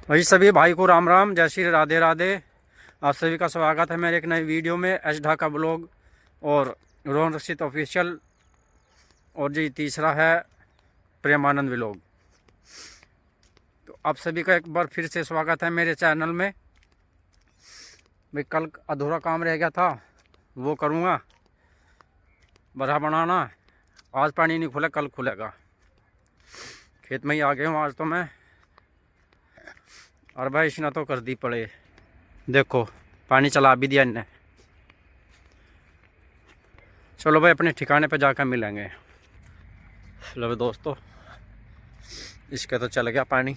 भाई सभी भाई को राम राम, जय श्री राधे राधे। आप सभी का स्वागत है मेरे एक नई वीडियो में, एच ढाका ब्लॉग और रोहन रक्षित ऑफिशियल। और जी तीसरा है प्रेमानंद व्लॉग। तो आप सभी का एक बार फिर से स्वागत है मेरे चैनल में। भाई कल अधूरा काम रह गया था, वो करूँगा, बड़ा बनाना। आज पानी नहीं खुला, कल खुलेगा। खेत में ही आ गया हूँ आज तो मैं। और भाई इसने तो कर दी पड़े, देखो पानी चला भी दिया इनने। चलो भाई अपने ठिकाने पे जाकर मिलेंगे। चलो दोस्तों, इसके तो चल गया पानी।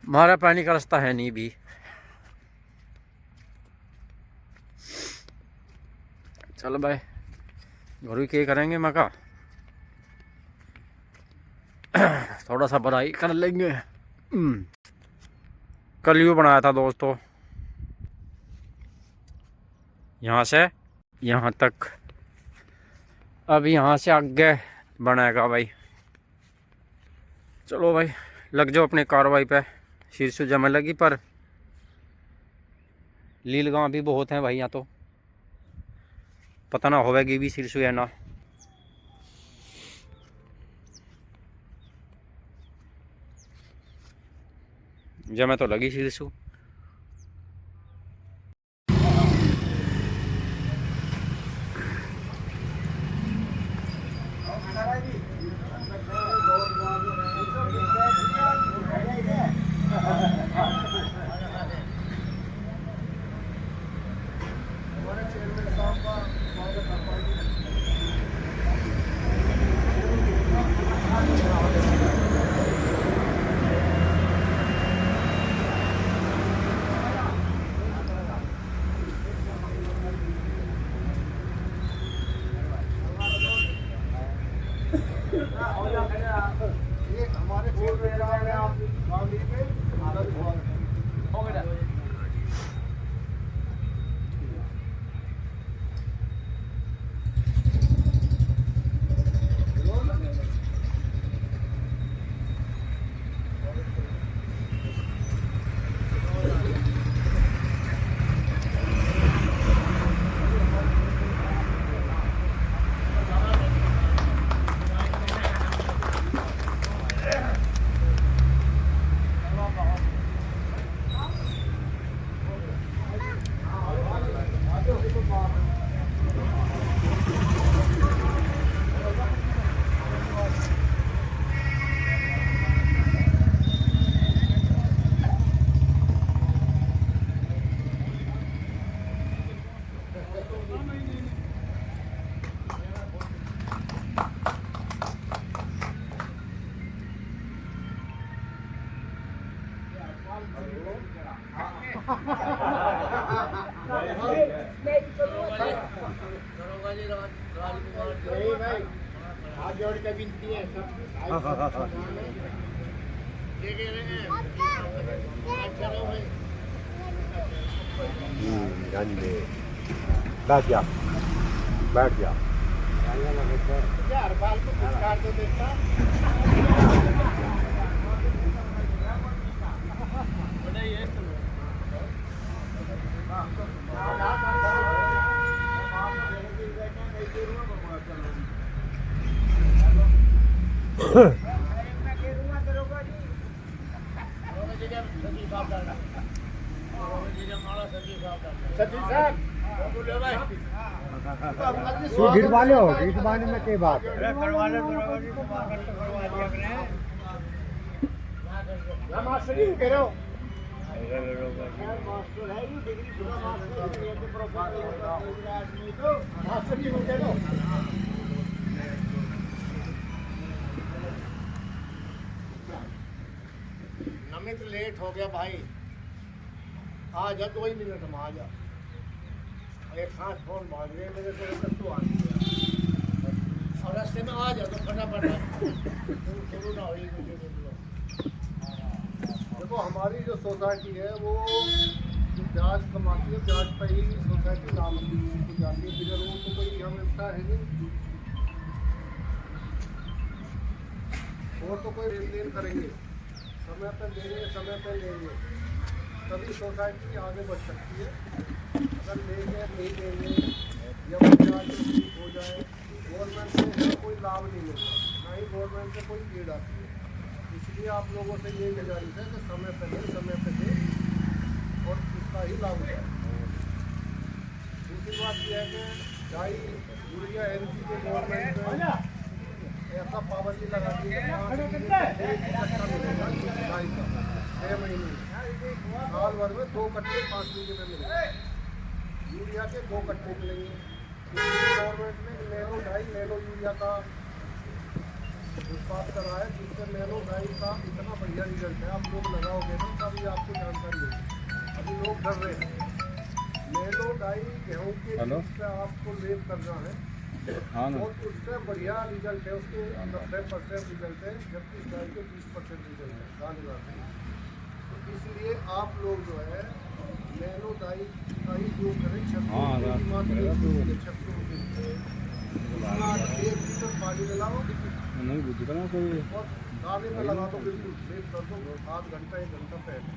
हमारा पानी का रास्ता है नहीं भी। चलो भाई घर क्या करेंगे मका, थोड़ा सा बड़ाई कर लेंगे। कल यू बनाया था दोस्तों, यहाँ से यहाँ तक। अब यहाँ से आगे बनाएगा भाई। चलो भाई लग जाओ अपनी कार्रवाई पे। शीर्षु जमे लगी पर लील गाँव भी बहुत हैं भाई यहाँ तो, पता ना होवेगी भी शीर्षु है ना। जमे तो लगी शीर्षु। बैठ जा, बैठ जा। गिरवाले हो, गिरवाने में क्या बात है? नमित लेट हो गया भाई, आ जा 2 ही मिनट में आ जा। एक हाथ फोन मार रहे मेरे को, तो आ गया और रास्ते में आ जा तो फटाफट शुरू ना हो। देखो हमारी जो सोसाइटी है वो जो ब्याज कमाती है, ब्याज पर ही सोसाइटी नाम जाती है। बिना वो तो कोई हम व्यवस्था है नहीं। और तो कोई लेन देन करेंगे, समय पर देंगे, समय पर लेंगे, तभी सोसाइटी आगे बढ़ सकती है। अगर लेंगे नहीं देंगे या बाजार में ठीक हो जाए, गवर्नमेंट से इसका कोई लाभ नहीं मिलता, ना ही गवर्नमेंट से कोई लीड आती है। इसलिए आप लोगों से ये गुजारिश है कि समय पर दें, समय पर दें और इसका ही लाभ उठाएं। दूसरी बात यह है कि डाई यूरिया एनपी के गवर्नमेंट ने ऐसा पाबंदी लगा दी है 5 महीने एक कट्टा मिलेगा डाई का, 6 महीने में, साल भर में 2 कट्टे 5 महीने में मिलेंगे, यूरिया के 2 कट्टे मिलेंगे। इसलिए गवर्नमेंट ने नैनो डाई नैनो यूरिया का उत्पाद करा है, जिससे नैनो डाई का इतना बढ़िया रिजल्ट है। आप लोग लगाओगे ना तभी आपको जानकारी होगी। अभी लोग डर रहे हैं। नैनो डाई गेहूँ के बीज पे आपको लेप करना है और उससे बढ़िया रिजल्ट है, उसके 90% रिजल्ट है, जबकि इस डाई के 20% रिजल्ट है दानेदार है। तो इसलिए आप लोग जो है नैनो डाई का ही उपयोग करें। 600 रुपये की मात्र 600 रुपये 1 लीटर पानी मिलाओ नहीं बुझता ना कोई और दाने में लगा दो, बिल्कुल सेव कर दो, आध घंटा 1 घंटा पहले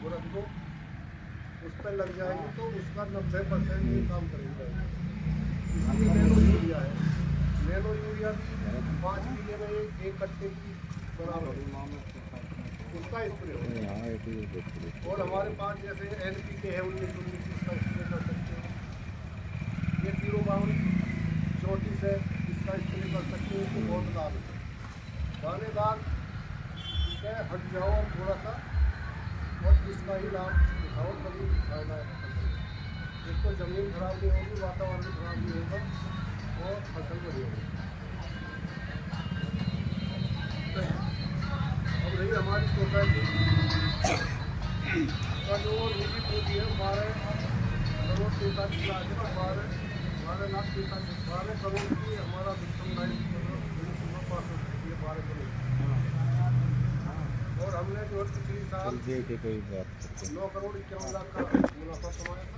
वो रख दो, उस पर लग जाएगी तो उसका 90% ये काम करेगा। इसलिए नैनो यूरिया है, नैनो यूरिया भी 5 बीघे में 1 कट्टे की बराबर उसका स्प्रे हो। और हमारे पास जैसे NPK है 1919 इसका स्प्रे कर सकते हैं, ये 052 है इसका स्प्रे कर सकते हैं, इसको बहुत लाभ है। दानेदार से हट जाओ थोड़ा सा और इसका ही लाभ उठाओ, तभी फायदा है। एक तो ज़मीन खराब नहीं होगी, वातावरण खराब नहीं होगा और फसल बढ़िया होगी। अब रही हमारी सोसाइटी का जो निजी पूंजी है 12 करोड़ 43 लाख है, 12 लाख 43 12 करोड़ की हमारा विक्रम लाइन पास हो सकती है 12 करोड़। और हमने जो पिछले साल 9 करोड़ 51 लाख का मुनाफा कमाया था।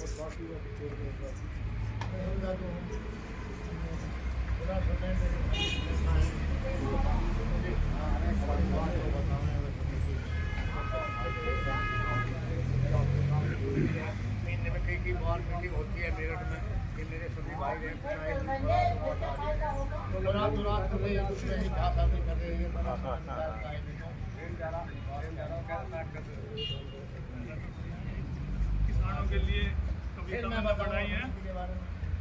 और बाकी महीने में कई बार मीटिंग होती है मेरठ में, कि मेरे सभी भाई बहन तो रात कर रहे हैं, कुछ नहीं खाता नहीं कर रहे हैं, किसानों के लिए कभी मैं बनाई है,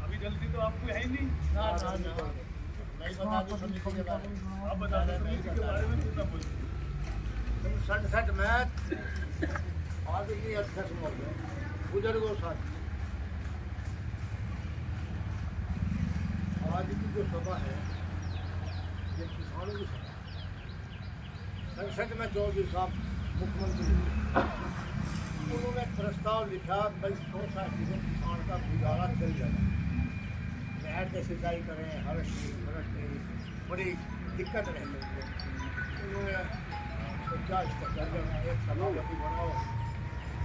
अभी जल्दी तो आपको है ही नहीं। नहीं बता दो समिति के बारे में, आप बता दें समिति के बारे में कितना बोल 67 में आदरणीय अध्यक्ष महोदय बुजुर्गों साथ आज की जो सभा है ये किसानों की सभा। 67 में चौधरी साहब मुख्यमंत्री उन्होंने प्रस्ताव लिखा भाई सोसाइटी में किसान का गुजारा चल जाएगा, नहर से सिंचाई करें, हर बड़ी दिक्कत रहती है। उन्होंने सोचा इसका चल जाना, एक सभापति बनाओ,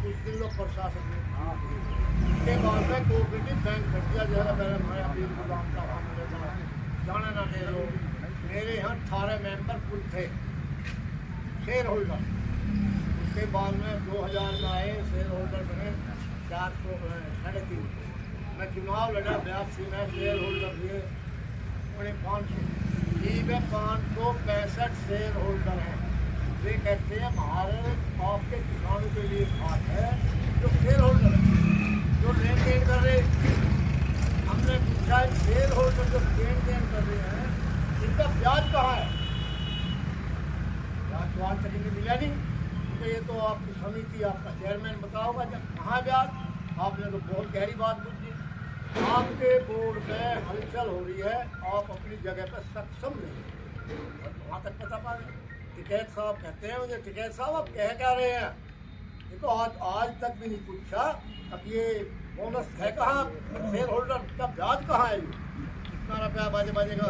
कुछ दिन लोग प्रशासन के बाद में कोऑपरेटिव बैंक कर दिया जाएगा। पहले मैं अभी गुलाम का जाना ना दे लो, मेरे यहाँ 18 मेंबर कुल थे शेयर होल्डर। उसके बाद में 2000 में आए शेयर होल्डर बने 400 350। मैं चुनाव लड़ा 82 में शेयर होल्डर हुए 500, ठीक है 565 शेयर होल्डर हैं। वे कहते हैं हमारे आपके किसानों के लिए बात है जो शेयर होल्डर है, जो लेन देन कर रहे। हमने पूछा शेयर होल्डर जो लेन देन कर रहे हैं इनका ब्याज कहाँ है? ब्याज तो आज तक इन्हें मिला नहीं, तो ये तो आपकी समिति आपका चेयरमैन बताओगा जब कहाँ ब्याज। आपने तो बहुत गहरी बात पूछी। आपके बोर्ड में हलचल हो रही है, आप अपनी जगह पर सक्षम नहीं, वहाँ तक पता पा रहे। टिकैत साहब कहते हैं मुझे, टिकैत साहब आप कह क्या रहे हैं? ये तो आज तक भी नहीं पूछा अब ये बोनस है कहाँ, शेयर होल्डर का ब्याज कहाँ है? कितना रुपया बाजेगा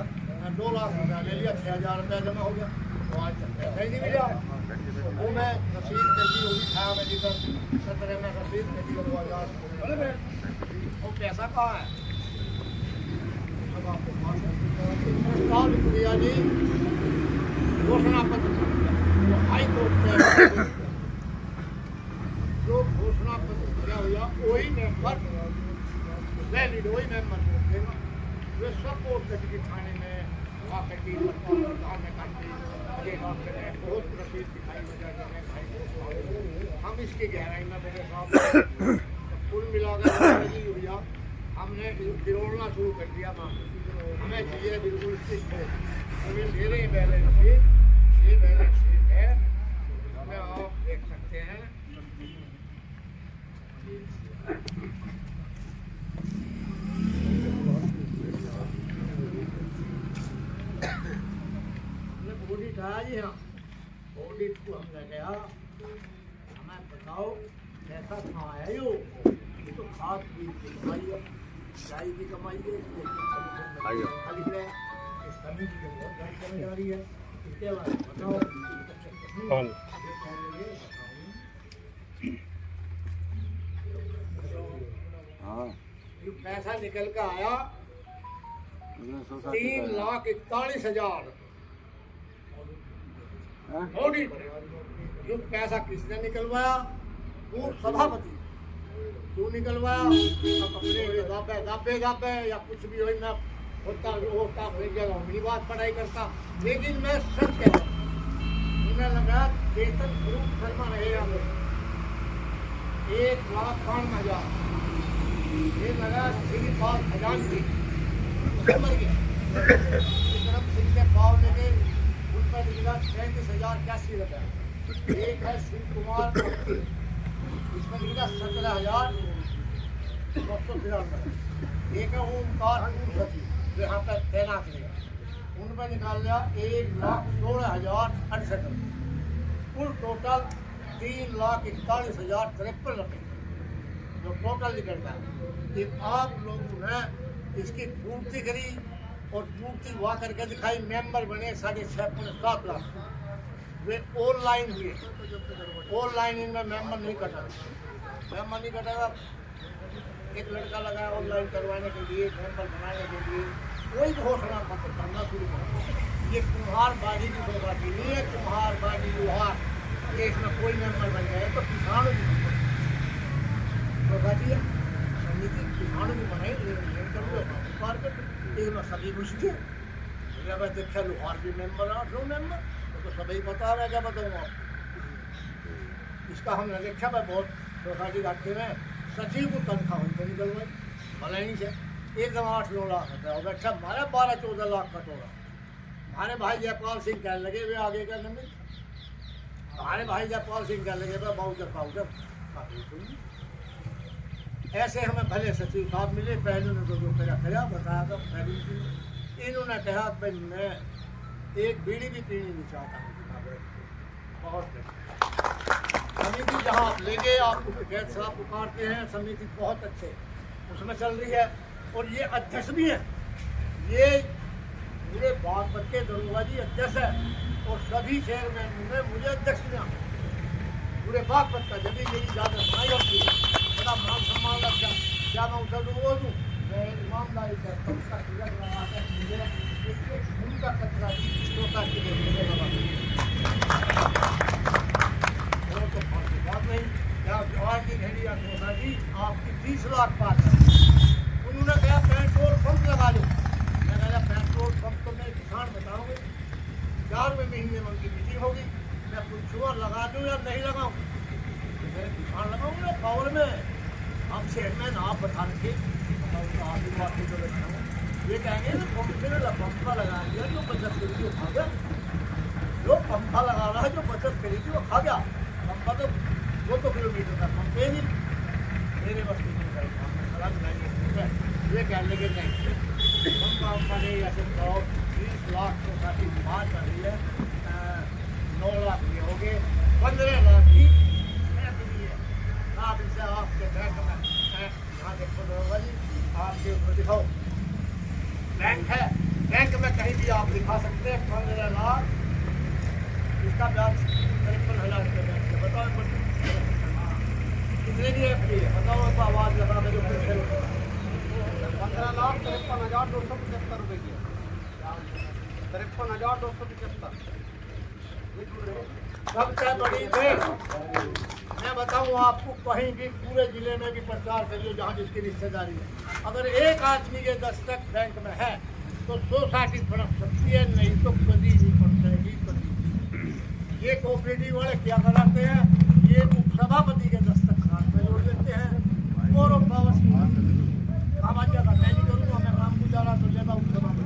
2 लाख रुपया ले लिया, 6000 रुपया जमा हो गया, तो आज तक पैसा ही नहीं मिला। वो मैं रसीद कैसी होगी था मेडिकल 17 में रसीद मेडिकल 2000, वो पैसा कहाँ है? अब आपको प्रस्ताव लिख दिया जी घोषणा पत्र तो हाई कोर्ट में जो घोषणा पत्र दिया हुआ वही मेंबर वैलिड, वही मेंबर देगा। वे सब कोर्ट कचहरी थाने में आकर की प्रधान में करती ये डॉक्टर है बहुत प्रसिद्ध दिखाई वजह है। हम इसकी गहराई में मेरे साथ कुल मिलाकर हुआ हमने गिरोड़ना शुरू कर दिया। हमें चीज़ें बिल्कुल ठीक है। अभी मेरे बैलेंस शीट ये बैलेंस शीट है, हमें आप देख सकते हैं। ऑडिट आया जी, हाँ ऑडिट को हमने कहा हमें बताओ कैसा कहाँ है यो, ये तो खाद बीज की कमाई है, चाय की कमाई है, खाली है इस कमी की बहुत बड़ी कमी आ रही है। इसके बाद बताओ हाँ ये पैसा निकल कर आया 3,41,000 ऑडिट। जो पैसा किसने निकलवाया? वो सभापति। क्यों निकलवाया? अब अपने दाबे या कुछ भी हो, मैं होता अपनी जगह अपनी बात पढ़ाई करता, लेकिन मैं सच कह रहा हूँ। उन्हें लगा चेतन स्वरूप शर्मा रहेगा 1,52,000। ये लगा श्रीपाल खजानजी मर गया। सिंह के पाव लेके उन पर मिला 37,081 रुपये। एक है शिव कुमार इसमें मिला 17,993। एक है ओमकार सचिव जो यहाँ पर तैनात रहेगा, उन पर निकाल लिया 1,16,068 रुपये। कुल टोटल 3,41,053 रुपये जो टोटल निकलता है। कि आप लोगों ने इसकी पूर्ति करी और पूर्ति हुआ करके दिखाई। मेंबर बने 6.5-7 लाख। वे ऑनलाइन हुए, ऑनलाइन इनमें मेंबर नहीं कटा। एक लड़का लगाया ऑनलाइन करवाने के लिए, मेंबर बनाने के लिए। कोई घोषणा पत्र करना शुरू करो। ये कुम्हार बाड़ी की सोसाइटी नहीं है, कुम्हार बाड़ी लोहार ये इसमें कोई मेंबर बन जाए तो किसानों की सोसाइटी है, समिति किसानों की बनाई इसमें सभी घुस गए। जब देखा लोहार भी मेंबर और जो मेंबर तो सभी पता है। क्या बताऊँ आप इसका हमने देखा मैं बहुत सोसाइटी रखे में सचिव को तनख्वाह उनसे निकल गई भलाई से एकदम 8-9 लाख रुपये हो गया। अच्छा हमारा 12-14 लाख का टोला। हमारे भाई जयपाल सिंह कहने लगे वे आगे का नंबर, हमारे भाई जयपाल सिंह कहने लगे बाउजर ऐसे हमें भले सचिव साहब मिले। पहले ने तो जो मेरा बताया था पहले इन्होंने कहा भाई मैं एक बीड़ी भी पीनी नहीं चाहता। और समिति जहाँ आप लेंगे आपको टिकैत साहब पुकारते हैं, समिति बहुत अच्छे उसमें चल रही है। और ये अध्यक्ष भी है, ये पूरे बागपत के दरोगा जी अध्यक्ष है और सभी चेयरमैन में मुझे अध्यक्ष मिला पूरे बागपत का। जब मेरी ज़्यादा सुनाई होती है बड़ा मान सम्मान रखा, क्या मैं उसे वो दूँ मैं ईमानदारी से उसका तिलक लगा कर मुझे उनका कचरा श्रोता के लिए लगा तो बात नहीं। क्या आज की घड़ी या सोसाइटी आपकी 30 लाख पास है। उन्होंने कहा पेट्रोल पंप लगा लो। मैं कहा पेट्रोल पंप तो मैं किसान बताऊँगी। 4वें महीने में उनकी मीटिंग होगी, मैं पूछूँगा लगा दूँ या नहीं लगाऊँ। मैं किसान लगाऊँगा पावर में। हम चेयरमैन आप बता रखे आप ही बात तो बैठा हूँ। ये कहेंगे ना पंखा लगा दिया जो बचत करी वो खा गया। जो पंखा लगा रहा है जो बचत करी थी वो खा गया। पंखा तो 200 किलोमीटर का पंप है नहीं मेरे बस ये कहने लगे नहीं पंखा नहीं ऐसे 20 लाख तो काफ़ी बात कर रही है। 9 लाख ये हो गए 15 लाख की आप इसे आपके बैंक में यहाँ देखो दरोगा जी आपके ऊपर दिखाओ बैंक है। बैंक में कहीं भी आप दिखा सकते हैं 15 लाख इसका ब्याज 53,000 रुपये बैंक से। बताओ कितने की एफ है बताओ तो आवाज़ लगा के जो 15,53,275 रुपये की सबसे बड़ी देख, मैं बताऊं आपको, कहीं भी पूरे जिले में भी प्रचार करिए जहाँ जिसकी रिश्तेदारी है, अगर एक आदमी के दस्तक बैंक में है तो सोसाइटी फड़क सकती है, नहीं तो कभी नहीं फड़ सकती कभी। ये कोऑपरेटिव वाले क्या कराते हैं, ये उपसभापति के दस्तक खान में जोड़ देते हैं और पावर आवाज का मैं नहीं करूँगा, मैं राम गुजारा तो लेगा उपसभापति।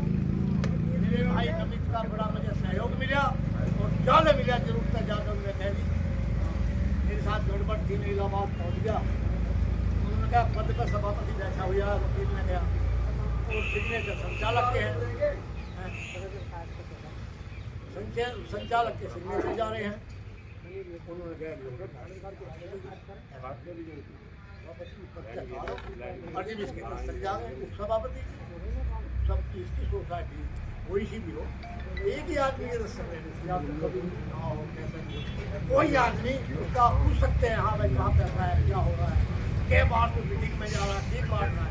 मेरे भाई नमित का बड़ा मुझे सहयोग मिला और ज़्यादा मिला, जरूरत है ज़्यादा उन्होंने कह दी। मेरे साथ गड़बड़ थी, मैं इलाहाबाद पहुँच गया, उन्होंने कहा पद का सभापति बैठा हुआ, वकील ने गया और सिग्नेचर संचालक के हैं, संचालक के सिग्नेचर जा रहे हैं। उन्होंने कहा इसके दस्तक जा रहे हैं, उपसभापति सब इसकी सोसाइटी कोई सी भी हो, एक ही आदमी के दस्तक कभी ना हो, कैसा नहीं हो, कोई आदमी उसका पूछ सकते हैं, हाँ भाई कहाँ पैसा है, क्या हो रहा है, क्या बार तो मीटिंग में जा रहा है, ठीक बांट रहा है,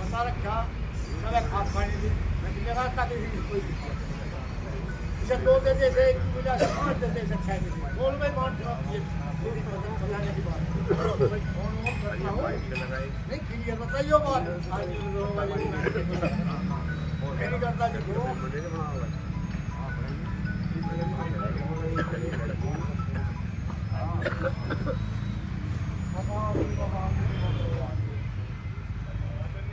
बता रखा सब खाद पानी दी, मैं जिम्मेदार था कि कोई इसे 2 देते से 1 मिला, 5 देते से 6 देते, बोल भाई बांट ये चलाने की बात नहीं क्लियर बताइए बात नहीं करता जो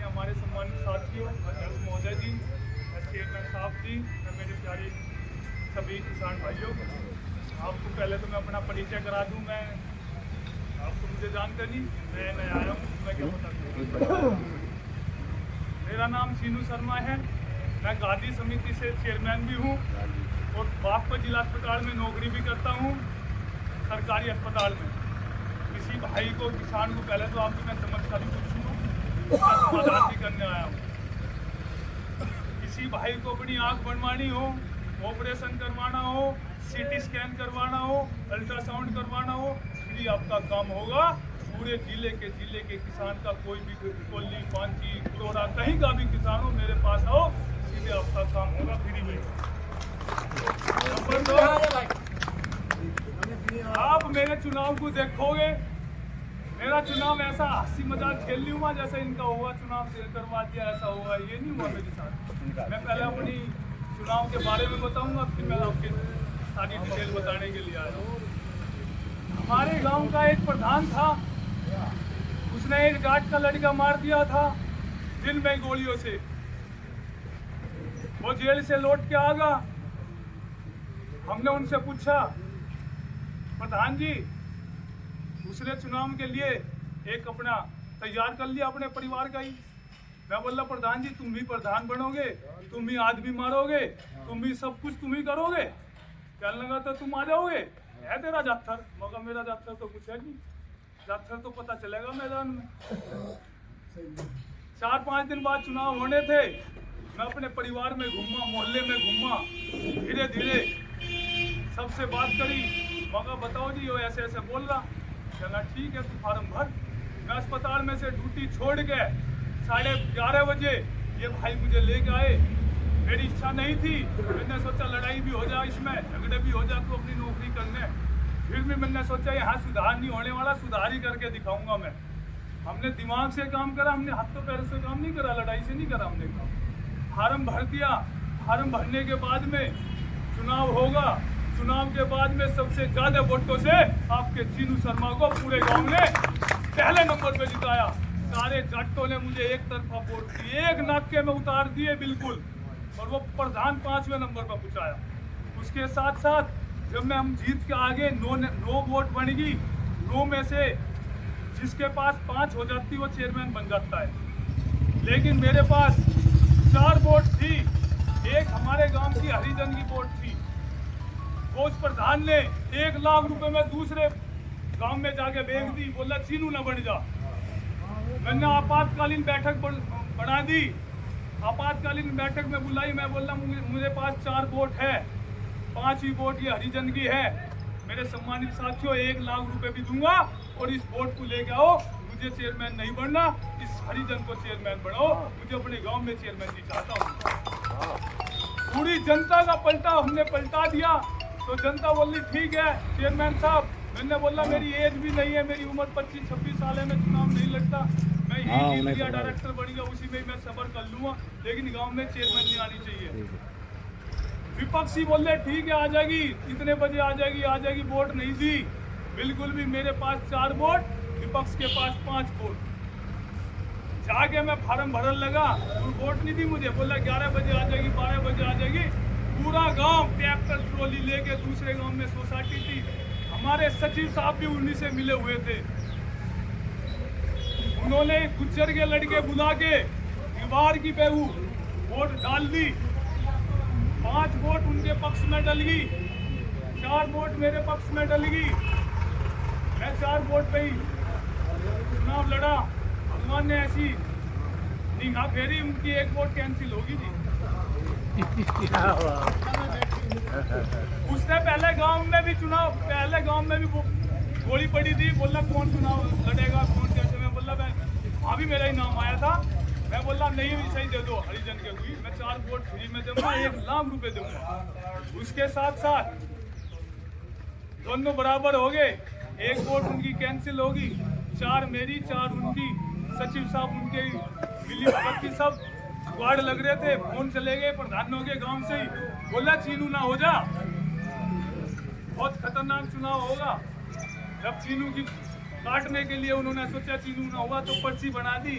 हमारे सम्मानित साथियों, महोदय जी, चेयरमैन साहब जी, मेरे प्यारे सभी किसान भाइयों, आपको पहले तो मैं अपना परिचय करा दूं। मैं आप तो मुझे जानते नहीं, मैं नया आया हूँ, मैं क्या बता दूँ। मेरा नाम सीनू शर्मा है, मैं गादी समिति से चेयरमैन भी हूँ और बागपत जिला अस्पताल में नौकरी भी करता हूँ, सरकारी अस्पताल में। किसी भाई को, किसान को, पहले तो आपकी मैं समस्या भी पूछूँगा, उसका समाधान भी करने आया हूँ। किसी भाई को अपनी आँख बनवानी हो, ऑपरेशन करवाना हो, सीटी स्कैन करवाना हो, अल्ट्रासाउंड करवाना हो, फ्री आपका काम होगा। पूरे जिले के किसान का कोई भी कोल्ली, पांची, कुरोड़ा, कहीं का भी किसान हो, मेरे पास आओ, सीधे आपका काम होगा फ्री में। नंबर 2, आप मेरे चुनाव को देखोगे, मेरा चुनाव ऐसा हंसी मजाक खेल नहीं हुआ जैसे इनका हुआ, चुनाव करवा दिया ऐसा हुआ, ये नहीं हुआ मेरे साथ। मैं पहले अपनी चुनाव के बारे में बताऊंगा, फिर मैं आपकी सारी डिटेल बताने के लिए आया हूँ। हमारे गांव का एक प्रधान था, उसने एक गार्ड का लड़का मार दिया था दिन में गोलियों से। वो जेल से लौट के आ गया। हमने उनसे पूछा, प्रधान जी, दूसरे चुनाव के लिए एक अपना तैयार कर लिया अपने परिवार का ही। मैं बोला, प्रधान जी तुम भी प्रधान बनोगे, तुम भी आदमी मारोगे, तुम भी सब कुछ तुम ही करोगे। कहने लगा तो तुम आ जाओगे, है तेरा जाथर? मगर मेरा जाथर तो कुछ है नहीं, जाथर तो पता चलेगा मैदान में। 4-5 दिन बाद चुनाव होने थे, मैं अपने परिवार में घूमा, मोहल्ले में घूमा, धीरे धीरे सबसे बात करी। मगर बताओ जी, वो ऐसे ऐसे बोल रहा। चला ठीक है, तू फार्म भर। मैं अस्पताल में से ड्यूटी छोड़ के 11:30 बजे ये भाई मुझे लेके आए। मेरी इच्छा नहीं थी, मैंने सोचा लड़ाई भी हो जाए, इसमें झगड़े भी हो जाए तो अपनी नौकरी करने। फिर भी मैंने सोचा यहाँ सुधार नहीं होने वाला, सुधार ही करके दिखाऊंगा मैं। हमने दिमाग से काम करा, हमने हाथों पैर से काम नहीं करा, लड़ाई से नहीं करा हमने काम। फार्म भर दिया। फार्म भरने के बाद में चुनाव होगा। चुनाव के बाद में सबसे ज्यादा वोटों से आपके सीनू शर्मा को पूरे गांव ने पहले नंबर पे जिताया। सारे जाटों ने मुझे एक तरफा वोट दिए, एक नाके में उतार दिए बिल्कुल, और वो प्रधान 5वें नंबर पर पहुंचाया। उसके साथ साथ जब मैं हम जीत के आगे 9 वोट बन गई, 9 में से जिसके पास 5 हो जाती वो चेयरमैन बन जाता है। लेकिन मेरे पास 4 वोट थी। एक हमारे गांव की हरिजन की वोट थी, वो उस प्रधान ने 1 लाख रुपए में दूसरे गांव में जाके बेच दी। बोला चीनू ना बन जा। मैंने आपातकालीन बैठक बढ़ा दी। आपातकालीन बैठक में बुलाई। मैं बोला मुझे पास 4 वोट है, 5वीं वोट ये हरिजन की है। मेरे सम्मानित साथियों, 1 लाख रुपए भी दूंगा और इस वोट को लेके आओ, मुझे चेयरमैन नहीं बनना, इस हरिजन को चेयरमैन बनाओ, मुझे अपने गांव में चेयरमैन जी चाहता हूँ। पूरी जनता का पलटा हमने पलटा दिया, तो जनता बोली ठीक है चेयरमैन साहब। मैंने बोला मेरी एज भी नहीं है, मेरी उम्र 25-26 साल है, मैं चुनाव नहीं लड़ता, मैं यही मीडिया डायरेक्टर बन गया, उसी में मैं सबर कर लूँगा, लेकिन गाँव में चेयरमैन नहीं आनी चाहिए। विपक्षी बोले ठीक है आ जाएगी, इतने बजे आ जाएगी, वोट नहीं दी बिल्कुल भी। मेरे पास 4 वोट, विपक्ष के पास 5 वोट। जाके मैं फार्म भरन लगा, वोट नहीं दी मुझे, बोला 11 बजे आ जाएगी, 12 बजे आ जाएगी। पूरा गांव ट्रैक्टर ट्रॉली लेके दूसरे गांव में सोसाइटी थी, हमारे सचिव साहब भी उन्हीं से मिले हुए थे। उन्होंने गुज्जर के लड़के बुला के दीवार की बेहू वोट डाल दी, 5 वोट उनके पक्ष में डल गई, 4 वोट मेरे पक्ष में डल गई। मैं 4 वोट पे ही चुनाव लड़ा। भगवान ने ऐसी निगाह फेरी, उनकी 1 वोट कैंसिल होगी जी। उससे पहले गांव में भी गोली पड़ी थी, बोला कौन चुनाव लड़ेगा, कौन कैसे। मैं बोला वहाँ भी मेरा ही नाम आया था, मैं बोला नहीं सही दे दो हरिजन के हुई, मैं 4 वोट फ्री में दूंगा, 1 लाख रुपए दूंगा। उसके साथ साथ दोनों बराबर हो गए, 1 वोट उनकी कैंसिल होगी, 4 मेरी 4 उनकी। सचिव साहब उनके मिली भगत की सब जुगाड़ लग रहे थे, फोन चले गए प्रधानों के गांव से ही, बोला चीनू ना हो जा, बहुत खतरनाक चुनाव होगा। जब चीनू की काटने के लिए उन्होंने सोचा चीनू ना हुआ तो पर्ची बना दी।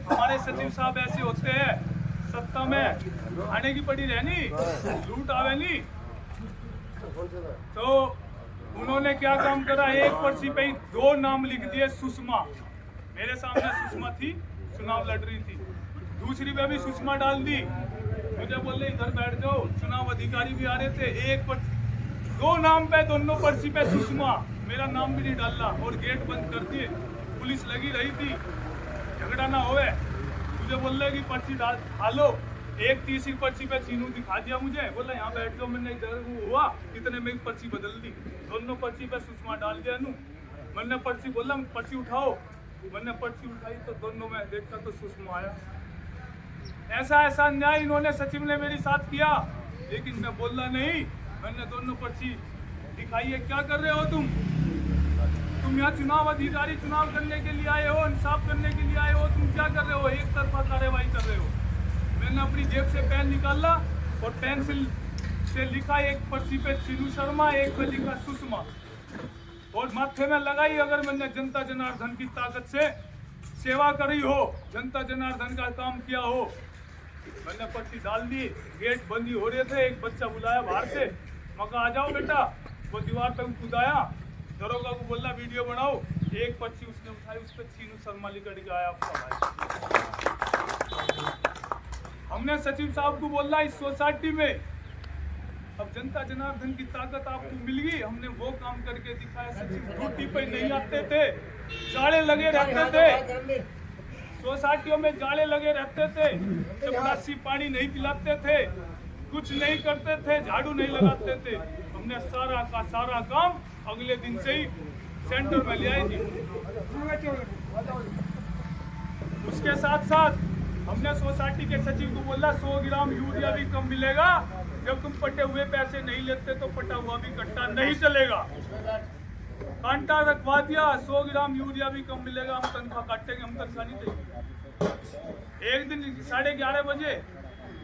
हमारे सचिव साहब ऐसे होते हैं, सत्ता में आने की पड़ी रहनी, लूट आवे नहीं। तो उन्होंने क्या काम करा, 1 पर्ची पे ही 2 नाम लिख दिए। सुषमा, मेरे सामने सुषमा थी, चुनाव लड़ रही थी, दूसरी पे भी सुषमा डाल दी। मुझे बोले इधर बैठ जाओ, चुनाव अधिकारी भी आ रहे थे, 1 पर्ची 2 नाम पे, दोनों पर्ची पे सुषमा, मेरा नाम भी नहीं डाला और गेट बंद कर दिए। पुलिस लगी रही थी, झगड़ा ना होवे। मुझे बोल रहे कि पर्ची डालो, 1 तीसरी पर्ची पे चीनू दिखा दिया मुझे, बोला यहाँ बैठ जाओ। मैंने इधर हुआ, इतने में पर्ची बदल दी, दोनों पर्ची पे सुषमा डाल दिया। मैंने पर्ची बोला पर्ची उठाओ, मैंने पर्ची उठाई तो दोनों में देखता तो सुषमा आया। ऐसा अन्याय इन्होंने सचिव ने मेरे साथ किया, लेकिन मैं बोला नहीं। मैंने दोनों पर्ची दिखाई है, क्या कर रहे हो तुम यहाँ चुनाव अधिकारी चुनाव करने के लिए आए हो, इंसाफ करने के लिए आए हो, तुम क्या कर रहे हो, एक तरफा कार्रवाई कर रहे हो। मैंने अपनी जेब से पेन निकाला और पेंसिल से लिखा, 1 पर्ची पे चीनू शर्मा, 1 पे लिखा सुषमा, और माथे में लगाई। अगर मैंने जनता जनार्दन की ताकत से सेवा करी हो, जनता जनार्दन का काम किया हो, मैंने पर्ची डाल दी। गेट बंद ही हो रहे थे, एक बच्चा बुलाया बाहर से, मका आ जाओ बेटा, वो दीवार पे कूदाया, दरोगा को बोला वीडियो बनाओ, 1 पर्ची उसने उठाई, उस पर चीनू शर्मा लिखा के आया आपका भाई। हमने सचिव साहब को बोला इस सोसाइटी में अब जनता जनार्दन की ताकत आपको मिल गई, हमने वो काम करके दिखाया। सचिव ड्यूटी पे नहीं आते थे, जाले लगे रहते थे, सोसाइटियों में जाले लगे रहते थे, चपरासी पानी नहीं पिलाते थे, कुछ नहीं करते थे, झाड़ू नहीं लगाते थे। हमने सारा का सारा काम अगले दिन से ही सेंटर में ले आए जी। उसके साथ साथ हमने सोसाइटी के सचिव को बोला 100 ग्राम यूरिया भी कम मिलेगा, जब तुम पटे हुए पैसे नहीं लेते तो पटा हुआ भी कट्टा नहीं चलेगा। कांटा रखवा दिया, 100 ग्राम यूरिया भी कम मिलेगा, हम तनख्वाह काटेंगे, हम तनख्वाह नहीं देंगे। एक दिन 11:30 बजे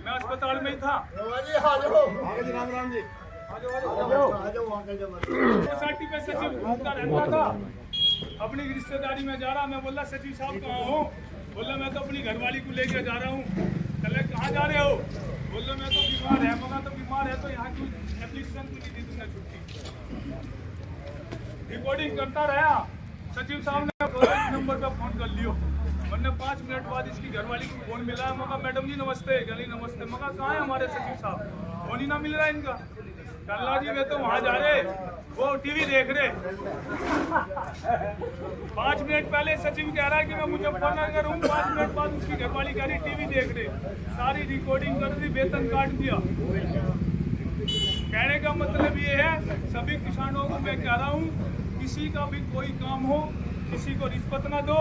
मैं अस्पताल में ही था, सोसाइटी पे सचिव घूमता रहता था, अपनी रिश्तेदारी में जा रहा। मैं बोला सचिव साहब कहाँ हो, बोला मैं तो अपनी घरवाली को लेकर जा रहा हूँ। चले कहाँ जा रहे हो, बोले मैं तो बीमार है। मगर तो बीमार है तो यहाँ की एप्लीकेशन की दी तुमने छुट्टी। रिकॉर्डिंग करता रहा, सचिव साहब ने इस नंबर पर फोन कर लियो। मैंने 5 मिनट बाद इसकी घरवाली को फोन मिला, मगर मैडम जी नमस्ते, गली नमस्ते। मगर कहाँ है हमारे सचिव साहब, फोन ही ना मिल रहा है इनका। कल्ला जी वे तो वहाँ जा रहे, वो टीवी देख रहे। 5 मिनट पहले सचिव कह रहा है कि मैं मुजफ्फरनगर हूँ, 5 मिनट बाद उसकी घरवाली कह रही टीवी देख रहे। सारी रिकॉर्डिंग कर दी, वेतन काट दिया। कहने का मतलब ये है, सभी किसानों को मैं कह रहा हूँ, किसी का भी कोई काम हो, किसी को रिश्वत ना दो,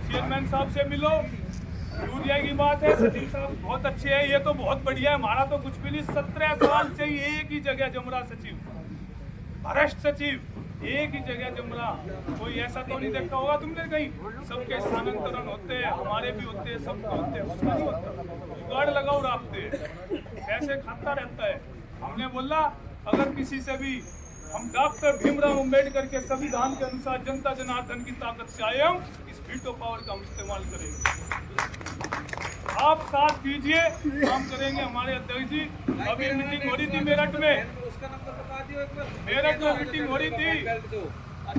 चेयरमैन साहब से मिलो, यूरिया की बात है, सचिव साहब बहुत अच्छे हैं, ये तो बहुत बढ़िया है, हमारा तो कुछ भी नहीं। 17 साल से ही एक ही जगह जम रहा सचिव, भ्रष्ट सचिव, एक ही जगह जम रहा। कोई ऐसा तो नहीं देखा होगा तुमने कहीं, सबके स्थानांतरण होते हैं, हमारे भी होते हैं, सबके होते हैं, उसका नहीं होता। जुगाड़ लगाओ रास्ते, ऐसे खाता रहता है। हमने बोला अगर किसी से भी, हम डॉक्टर भीमराव अंबेडकर के संविधान के अनुसार जनता जनार्दन की ताकत से आए, हम इस वीटो पावर का हम इस्तेमाल करेंगे। आप साथ दीजिए, काम करेंगे। हमारे अध्यक्ष जी, अभी मीटिंग हो रही थी मेरठ में, मेरठ में मीटिंग हो रही थी,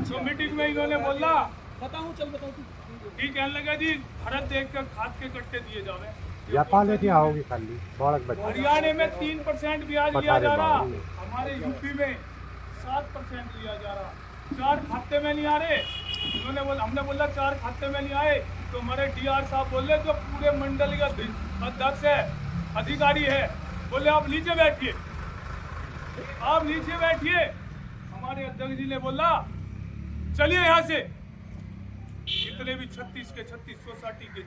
तो मीटिंग में इन्होंने बोला बताऊं ठीक कहने लगा जी, भारत देख कर खाद के कट्टे दिए जावे। आओगी खाली हरियाणा में 3% ब्याज लिया जा रहा, हमारे यूपी में 7% लिया जा रहा, 4 खाते में नहीं आ रहे। उन्होंने बोला, हमने बोला 4 खाते में नहीं आए, तो हमारे डीआर साहब बोले जो पूरे मंडल का अध्यक्ष है, अधिकारी है, बोले आप नीचे बैठिए, आप नीचे बैठिए। हमारे अध्यक्ष जी ने बोला चलिए यहाँ से, जितने भी 36 के 36 सोसाइटी के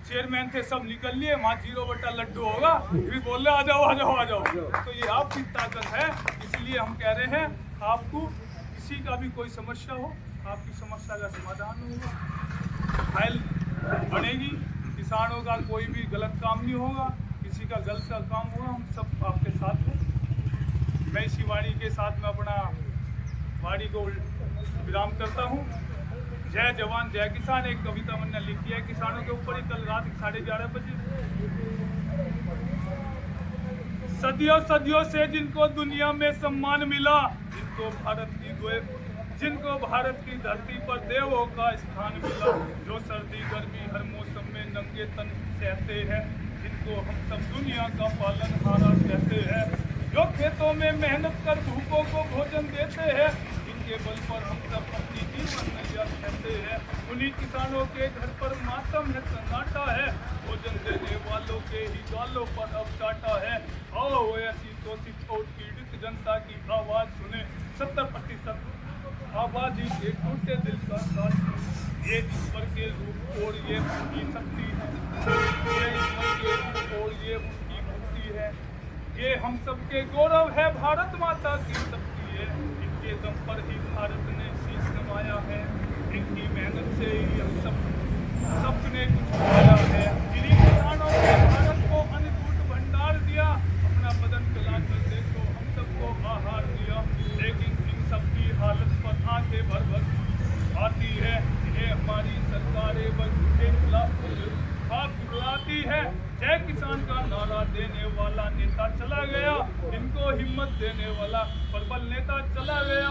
चेयरमैन थे सब निकल लिए, वहाँ 0 बटा लड्डू होगा, फिर बोल रहे आ जाओ आ जाओ आ जाओ। तो ये आपकी ताकत है, इसलिए हम कह रहे हैं आपको किसी का भी कोई समस्या हो, आपकी समस्या का समाधान होगा, फाइल बनेगी, किसानों का कोई भी गलत काम नहीं होगा, किसी का गलत का काम होगा, हम सब आपके साथ हैं। मैं इसी वाणी के साथ में अपना वाणी को विराम करता हूँ। जय जवान जय किसान एक कविता मैंने लिखी है किसानों के ऊपर ही, कल रात 11:30 बजे। सदियों सदियों से जिनको दुनिया में सम्मान मिला, जिनको भारत की धरती पर देवों का स्थान मिला, जो सर्दी गर्मी हर मौसम में नंगे तन सहते हैं, जिनको हम सब दुनिया का पालनहारा कहते हैं, जो खेतों में मेहनत कर भूखों को भोजन देते हैं, जिनके बल पर हम सब अपनी जीवन नैया कहते हैं, उन्हीं किसानों के घर पर मातम है, सन्नाटा है, भोजन देने वालों के ही गालों पर अब चाटा है। आओ ऐसी शोषित और पीड़ित जनता की आवाज सुने, 70% आबादी के टूटे दिल का साथ। ये ईश्वर के रूप और ये उनकी शक्ति है, ये ईश्वर के रूप और ये उनकी मुक्ति है, ये हम सबके गौरव है, भारत माता की शक्ति है, इनके दम पर ही भारत ने शीश नवाया है, इनकी मेहनत से ही हम सबने कुछ पाया है। इन्हीं किसानों ने भारत को अनटूट भंडार दिया, अपना बदन चला कर देखो हम सबको आहार दिया, लेकिन इन सबकी हालत पर आंखें भर भर आती है, इन्हें हमारी सरकारें बुलाती है। जय किसान का नारा देने वाला नेता चला गया, इनको हिम्मत देने वाला प्रबल नेता चला गया।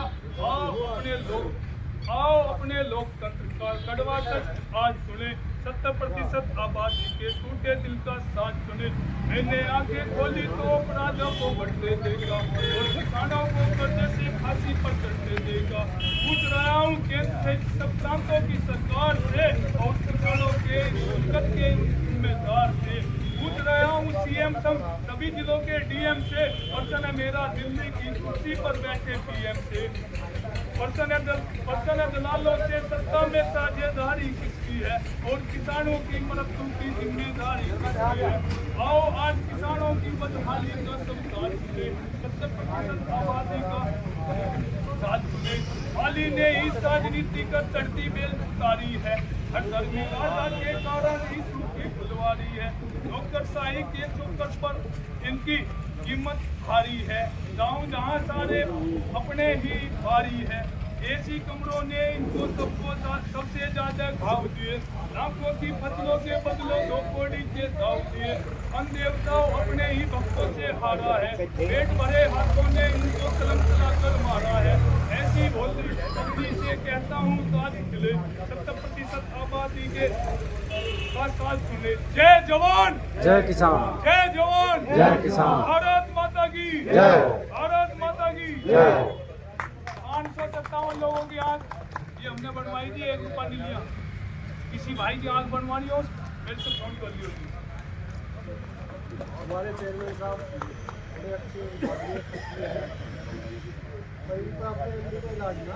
आओ अपने लोकतंत्र का कड़वा सच आज सुने, 70% आबादी के टूटे दिल का साथ सुने। मैंने आंखें खोली तो अपराधों को बढ़ते देगा और किसानों को कर्जे से फांसी पर चढ़ते देगा। पूछ रहा हूँ केंद्र से सब प्रांतों की सरकार से और किसानों के दिक्कत के जिम्मेदार से, पूछ रहा हूँ सीएम सभी जिलों के डीएम से, पर्सन है मेरा दिल्ली की कुर्सी पर बैठे पीएम से, पर्सन है दलालों से, सत्ता में साझेदारी किसकी है और किसानों की मृत्यु की जिम्मेदारी किसकी है। आओ आज किसानों की बदहाली का संसार सुने, 70% आबादी का साथ सुने। हाली ने इस राजनीति का चढ़ती बेल उतारी है, हर धर्मी राजा के कारण ही सूखी फुलवारी है, नौकरशाही के चौकट पर इनकी कीमत भारी है, गाँव जहाँ सारे अपने ही भारी है, ऐसी कमरों ने इनको सबसे ज्यादा घाव दिए, लाखों की फसलों के बदलों 2 कौड़ी के दाव दिए, अन देवताओं अपने ही भक्तों से हारा है, पेट भरे हाथों ने इनको कलम चलाकर मारा है। ऐसी भोली शक्ति से कहता हूँ ताज खिले, 70% आबादी के साथ सुने। जय जवान जय किसान, जय जवान जय किसान, भारत माता की जय, भारत माता की जय। 557 लोगों की आंख ये हमने बनवाई थी, 1 रुपया नहीं लिया। किसी भाई की आंख बनवानी हो मेरे से फोन कर लियो। हमारे चेयरमैन साहब बड़े अच्छे हैं, इलाज ना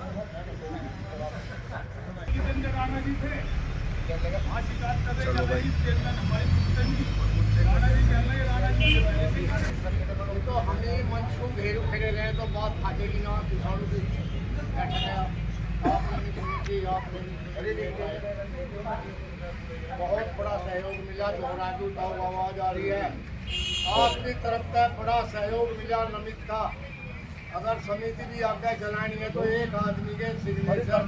राणा जी थे, हाँ शिकायत कर रहे हैं चेयरमैन हमारी सुनते नहीं। राणा जी कह रहे हैं, राणा जी तो हमें मनसूख घेरू खड़े रहे तो बात फाटेगी ना, किसानों की बैठा गया आपने नहीं सुनी थी, आपने नहीं सुनी। बहुत बड़ा सहयोग मिला, जो राजू ताऊ आवाज आ रही है आपकी तरफ का बड़ा सहयोग मिला नमित का। अगर समिति भी आगे चलानी है तो एक आदमी के सिग्नेचर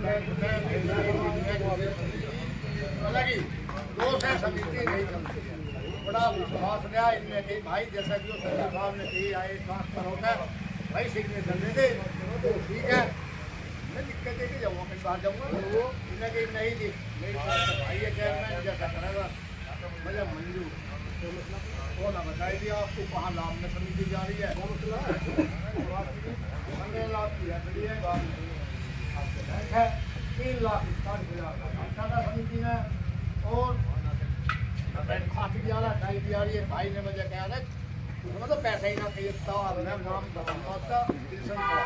लगी, दो से समिति नहीं चलती है। बड़ा विश्वास रहा इनमें कि भाई जैसा कि सचिव साहब ने कही आए ट्रांसफर होता है भाई सिग्नेचर दे दे तो ठीक है, मैं दिक्कत दे के जाऊँगा, मैं बाहर जाऊँगा तो वो इन्हें कहीं नहीं दी मेरी भाई है चेयरमैन जैसा करेगा मुझे मंजूर। वो ना बताई दिया आपको कहाँ लाभ में समिति जा रही है, पंद्रह लाख की है 3 लाख 60,000 का समिति में और खाती भी आ रहा टाई भी आ रही है। भाई ने मुझे कहा था उसमें तो पैसा ही ना चाहिए था, मैं नाम बताऊँगा दिलसन का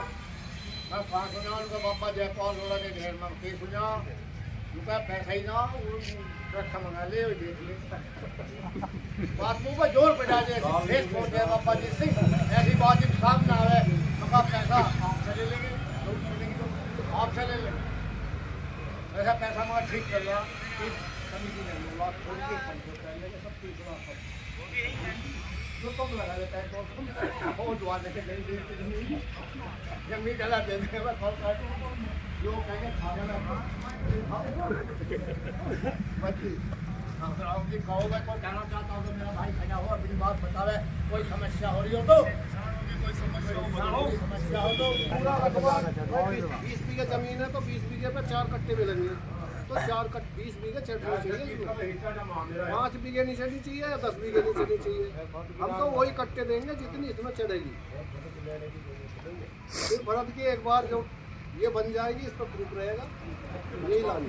मैं 500 उनका बाबा जयपाल रोड़ा के घेर में के सुना उनका पैसा ही ना रक्षा मंगा ले और देख ले बात मुँह पर जोर पड़ा दे फेस फोड़ दिया बाबा जी सिंह ऐसी बात जब सामने आ रहा है उनका पैसा आपसे ले लेंगे तो आपसे ले लेंगे ऐसा पैसा हमारा ठीक चल रहा समिति ने बात छोड़ के कर लेंगे सब कुछ जो कम लगा देता है तो वो दुआ देखे जमीन डला दे जो कहेंगे खाने जी कहो मैं कोई कहना चाहता हूँ तो मेरा भाई खड़ा हो अपनी बात बतावे कोई समस्या हो रही हो तो कोई समस्या हो तो पूरा रकबा 20 बीघे जमीन है तो 20 बीघे पे 4 कट्टे मिलेंगे तो 4 कट 20 बीघे चढ़ना चाहिए, 5 बीघे नहीं चढ़नी चाहिए या 10 बीघे नहीं चढ़नी चाहिए। हम तो वही कट्टे देंगे जितनी इसमें चढ़ेगी। फिर भरत की एक बार जो ये बन जाएगी इस पर प्रूफ रहेगा, यही लानी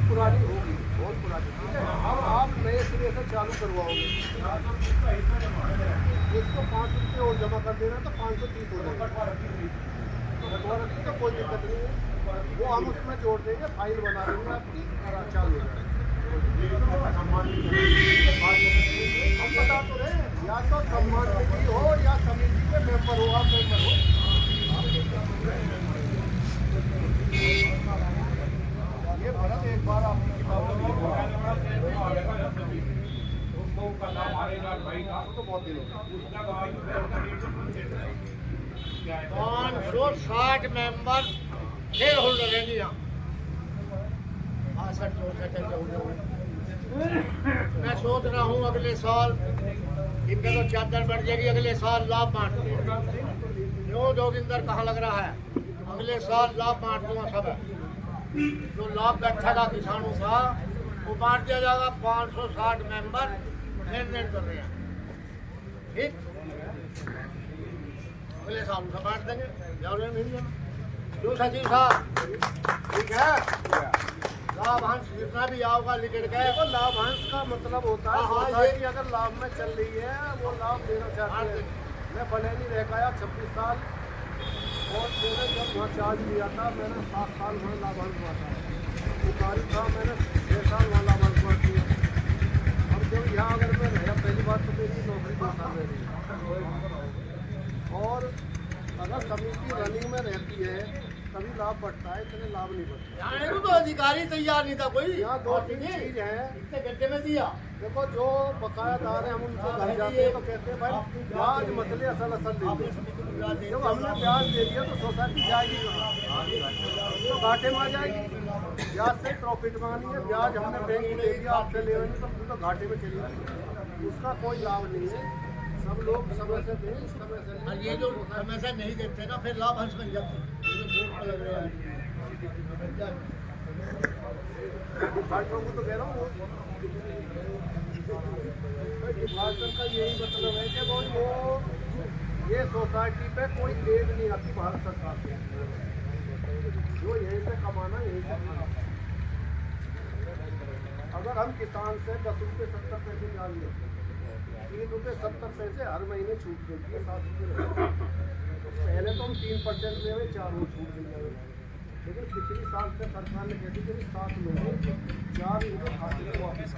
पुरानी होगी, बहुत पुरानी। ठीक है, अब आप नए सिरे से चालू करवाओगे 105 रुपये और जमा कर देना तो 530 हो जाएगा, तो कोई दिक्कत नहीं है। वो हम उसमें जोड़ देंगे, फाइल बना देंगे आपकी और चालू हो जाएगा। हम बता तो रहे हैं या तो सम्मान निधि हो या समिति के मेंबर हो, आप मेंबर हो। ये भरत एक बार आपकी किताब तो बहुत दिन हो 560 मेंबर शेयर होल्डर रहेंगे यहाँ 62 मैं सोच रहा हूँ अगले साल इनका तो चादर बढ़ जाएगी, अगले साल लाभ बांट दूँगा। जो जोगिंदर कहाँ लग रहा है अगले साल लाभ बांट दूँगा सब जो लाभ बैठेगा किसानों का वो बांट दिया जाएगा। 560 मेंबर लेन कर रहे हैं, ठीक अगले साल उसे बांट देंगे जो सचिव साहब ठीक है। लाभांश जितना भी आओगा लिखित गए तो लाभांश का मतलब होता है सोसाइटी अगर लाभ में चल रही है वो लाभ देना चाहती है। मैं बनेली रह गया 26 साल और मैंने जब वहाँ चार्ज लिया था मैंने 7 साल वहाँ लाभांश हुआ था, सरकारी था मैंने 6 साल वहाँ लाभांश हुआ किया। अब जब यहाँ अगर मैं रहा पहली बात तो मेरी नौकरी 2 साल रह रही और अगर समिति रनिंग में रहती है तभी लाभ बढ़ता है, इतने लाभ नहीं बढ़ता। यहाँ तो अधिकारी तैयार नहीं था कोई, यहाँ 2-3 चीज है इतने गड्ढे में दिया। देखो जो बकायादार है हम उनसे घर जाते हैं तो कहते हैं भाई ब्याज मत ले असल ले लो। जब हमने ब्याज दे दिया तो सोसाइटी जाएगी कहाँ, तो घाटे में आ जाएगी। ब्याज से प्रॉफिट मांगनी है, ब्याज हमने बैंक को दे दिया आपसे ले रहे तो घाटे में चली जाएगी, उसका कोई लाभ नहीं है। सब लोग समय से दें, समय से ये जो समय से नहीं देते ना फिर लाभ अंश बन जाते डिफाल्टर को तो कह रहा हूँ डिफाल्टर का यही मतलब है कि वो ये सोसाइटी पे कोई एड नहीं आती भारत सरकार से, जो यहीं से कमाना यहीं से खाना। अगर हम किसान से 10 रुपये 70 पैसे ब्याज लेते हैं, 3 रुपये 70 पैसे हर महीने छूट देती है, 7 रुपये। तो पहले तो हम 3% में हमें 4 वो छूट मिल जाएगी, लेकिन पिछली साल से सरकार ने कह दी कि 7 महीने 4 रुपये खाते में वापस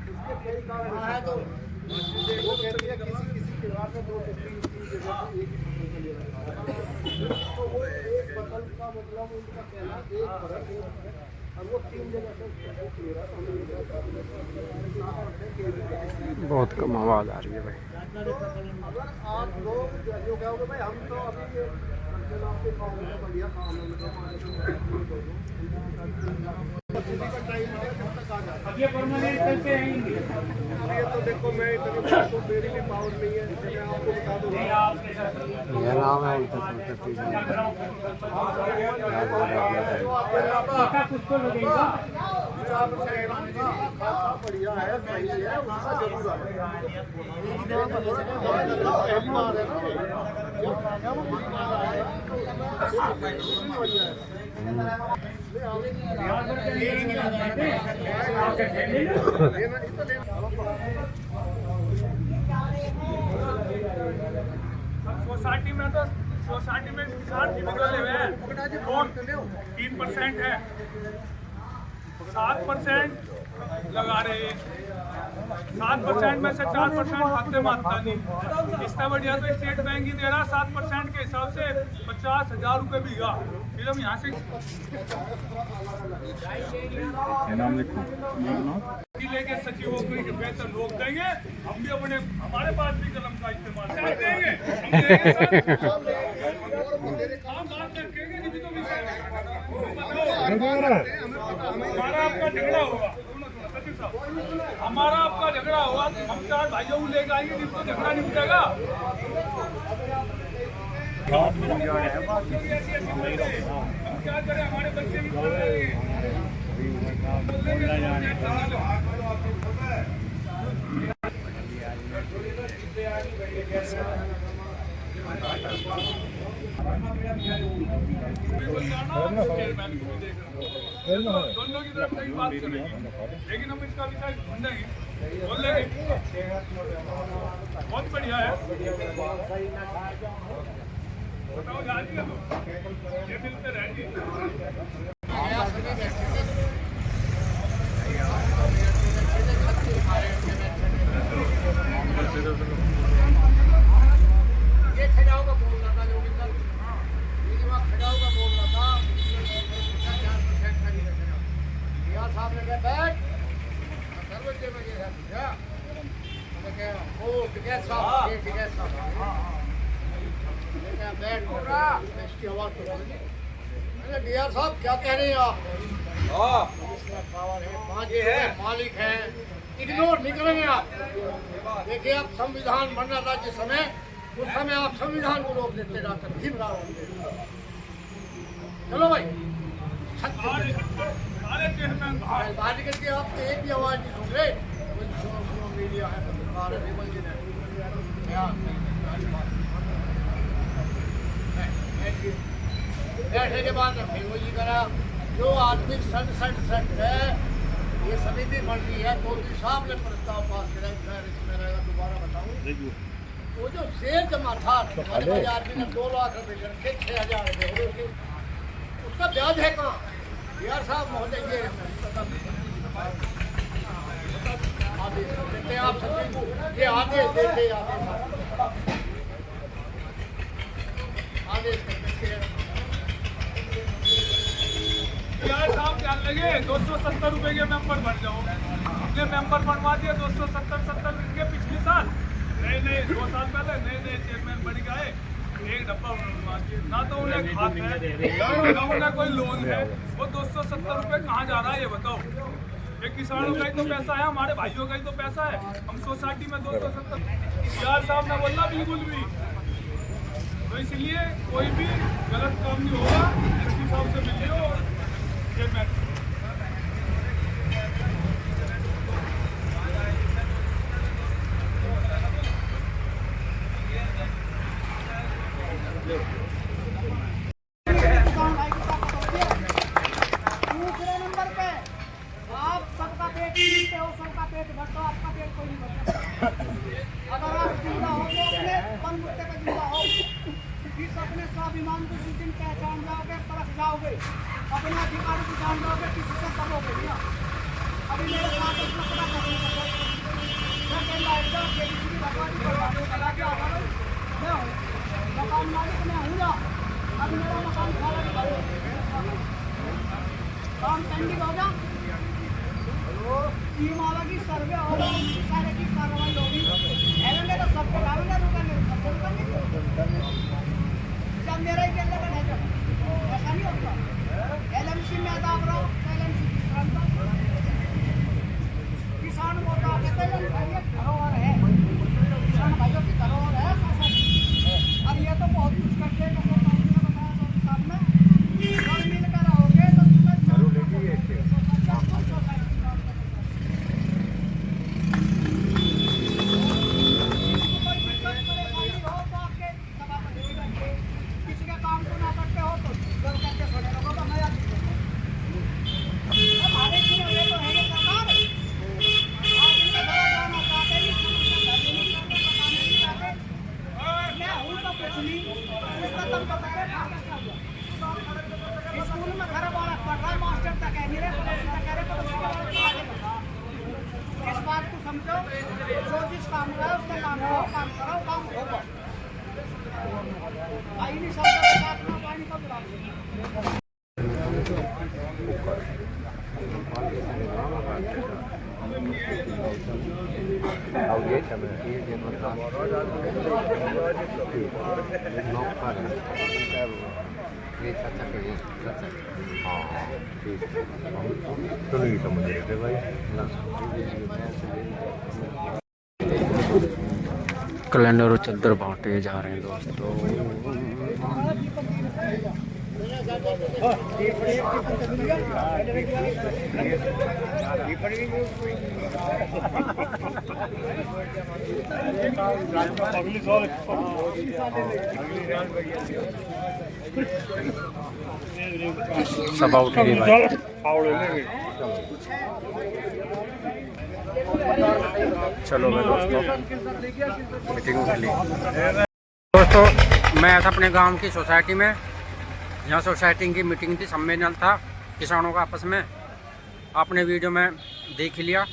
उसके कई कारण है। तो वो कहती है किसी के बाद में 2 से 3 जगह पे एक ही फसल ले रहा है, तो वो एक फसल का मतलब उनका कहना एक फर्क है, और वो 3 जगह से ले रहा है। बहुत कम आवाज़ आ रही है भाई। तो अगर आप लोग जो कहोगे भाई हम तो अभी आपके गाँव में बढ़िया काम है, ये परमानेंट करके आएंगे। ये तो देखो मैं इतनी तो मेरी भी पावर नहीं है, मैं आपको बता दूँ। ये नाम है कुछ तो लगेगा। बढ़िया है, सही है, उसका जरूर सोसाइटी में तो किसान निकले हुए हैं, 3% है, 7% लगा रहे हैं, 7% में से 4% खाते में आता नहीं। इससे बढ़िया तो स्टेट बैंक ही दे रहा 7% के हिसाब से 50,000 रुपये बीघा। फिर हम यहाँ से लेके सचिवों को बेहतर लोग देंगे, हम भी अपने हमारे पास भी कलम का इस्तेमाल देंगे, हमारा आपका झगड़ा होगा, हमारा आपका झगड़ा होगा, हम 4 भाइयों को लेकर आएंगे, जिनको झगड़ा नहीं उठेगा। क्या करें, हमारे बच्चे भी बोल रहे हैं। दोनों की तरफ नहीं बात करेंगे, लेकिन हम इसका विषय ढूंढेंगे, बोल रहे बहुत बढ़िया है। बताओ जाती है तो ये मिलते रहेंगे। ये खड़ाओ का बोल रहा था जो कि कल ये वहाँ खड़ाओ का बोल रहा था 4% खड़ी है खड़ाओ। यहाँ साहब ने कहा बैठ दरवाजे में ये है क्या मैंने कहा ओ टिकट साहब ये टिकट साहब मैंने कहा बैठ बोल रहा इसकी आवाज़ तो बोली। मैंने डीआर साहब क्या कह रहे हैं आप? इसमें पावर है, 5 मालिक हैं, इग्नोर नहीं करेंगे आप। देखिए आप संविधान बन रहा था जिस समय, उस समय आप संविधान को रोक देते डॉक्टर भीमराव अम्बेडकर। चलो भाई बात करके आप तो एक भी आवाज नहीं सुन रहे। सुनो मीडिया है, पत्रकार है, विमल जी ने बैठे के बाद फिर वही करा जो आदमी सनसट है। ये समिति बन रही है, चौधरी साहब ने प्रस्ताव पास करा, इसमें रहेगा दोबारा बताऊँ। वो जो शेयर जमा था आदमी ने 2 लाख रुपए रखे, 6,000 रुपये उसका ब्याज है कहाँ? यार साहब महोदय ये आदेश देते आप सचिव को, ये आदेश देते आदेश यार साहब क्या लगे 270 रुपए के मेंबर बन जाओ। हमने मेंबर बनवा दिया 270 के पिछले साल, नए 2 साल पहले नए चेयरमैन बन गए, एक डब्बा उन्होंने ना तो उन्हें खाते हैं ना उन्हें कोई लोन है। वो 270 रुपए कहाँ जा रहा है ये बताओ? ये किसानों का ही तो पैसा है, हमारे भाइयों का ही तो पैसा है। हम सोसाइटी में 270 यार साहब ने बोला बिल्कुल भी, तो इसलिए कोई भी गलत काम नहीं होगा। इस हिसाब से मिलिए और चेयरमैन दूसरे नंबर पे आप सबका पेट भरता आपका पेट कोई नहीं भर सकता। अगर आप जिंदा हो तो अपने बन बुट्टे पे जिंदा हो, इस अपने स्वाभिमान को जिस दिन पहचान जाओगे, परख जाओगे, अपने अधिकार को जान जाओगे, किसी से करोगे नहीं। अभी मेरे साथ अपना पता करने का मैं कहीं लाइट जाऊँ किसी की भगवानी करवाने लगा के आ गया मैं हूँ मकान मालिक मैं हूँ ना। अब मेरा मकान खाला काम पेंडिंग हो गया, टीम वाला सर्वे होगा, सारे की कार्रवाई होगी। एलएनए तो सबको डालेंगे, रुकेंगे सबको रुकेंगे। जब मेरा ही केंद्र का नहीं ऐसा नहीं होता। एलएमसी में दाब रहा हूँ, एलएमसी किसान का किसान को तो कहते हैं धरोहर है, किसान भाइयों की धरोहर है। और ये तो बहुत कुछ करते हैं, सामने मिलकर रहोगे तो स्कूल में घर वाला पढ़ रहा है, मास्टर तक है मेरे पड़ोसी तक है, पड़ोसी के बारे में आगे बढ़ा। इस बात को समझो, जो जिस काम रहा है उसका काम करो, काम करो, काम होगा। भाई नहीं सब के साथ में पानी का बुला कैलेंडर और चादर बांटे जा रहे हैं दोस्तों। सब आउट है भाई। चलो भाई दोस्तों मीटिंग उठ ली। दोस्तों मैं था अपने गांव की सोसाइटी में, यहाँ सोसाइटी की मीटिंग थी, सम्मेलन था किसानों का आपस में, आपने वीडियो में देख लिया।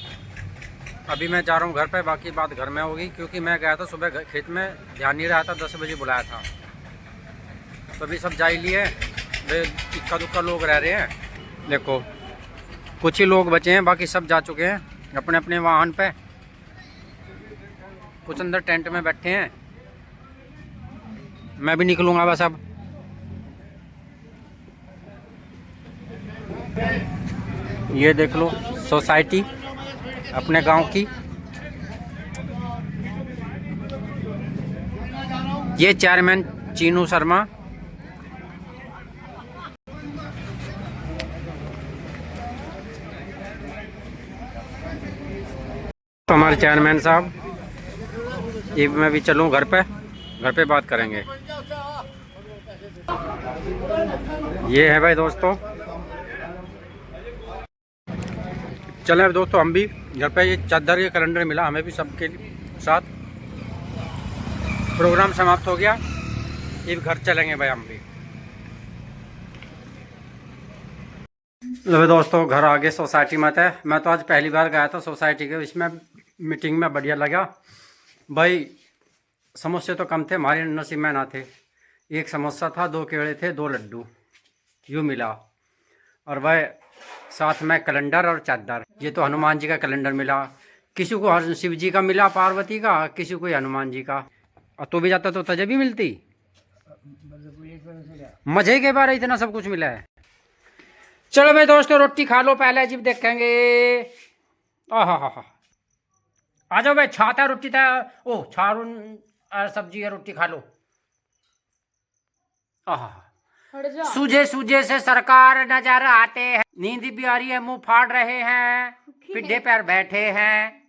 अभी मैं जा रहा हूँ घर पे, बाकी बात घर में होगी, क्योंकि मैं गया था सुबह खेत में, ध्यान नहीं रहा था, 10 बजे बुलाया था। तो अभी सब जा ही लिए, इक्का दुक्का लोग रह रहे हैं, देखो कुछ ही लोग बचे हैं, बाकी सब जा चुके हैं अपने अपने वाहन पे, कुछ अंदर टेंट में बैठे हैं। मैं भी निकलूँगा बस अब। ये देख लो सोसाइटी अपने गांव की, ये चेयरमैन चीनू शर्मा, हमारे चेयरमैन साहब। ये मैं भी चलूँ घर पे बात करेंगे। ये है भाई दोस्तों, चले अब दोस्तों हम भी घर पे। ये चादर ये कैलेंडर मिला हमें भी सबके साथ। प्रोग्राम समाप्त हो गया, ये घर चलेंगे भाई हम भी। लो दोस्तों घर आगे सोसाइटी में थे, मैं तो आज पहली बार गया था सोसाइटी के, इसमें मीटिंग में बढ़िया लगा भाई। समोसे तो कम थे, हमारे नसीब में ना थे। एक समोसा था, 2 केले थे, 2 लड्डू यूँ मिला, और भाई साथ में कैलेंडर और चादर। ये तो हनुमान जी का कैलेंडर मिला, किसी को शिव जी का मिला, पार्वती का, किसी को हनुमान जी का। और तो भी जाता तो तुझे भी मिलती। मजे के बारे इतना सब कुछ मिला है। चलो भाई दोस्तों रोटी खा लो पहले, जीव देखेंगे। आहा आ जाओ भाई, छाता रोटी था, ओ छारून सब्जी है, रोटी खा लो। आहा सूझे सूझे से सरकार नजर आते हैं, नींद भी आ रही है, मुंह फाड़ रहे हैं, पिड्ढे पर बैठे हैं।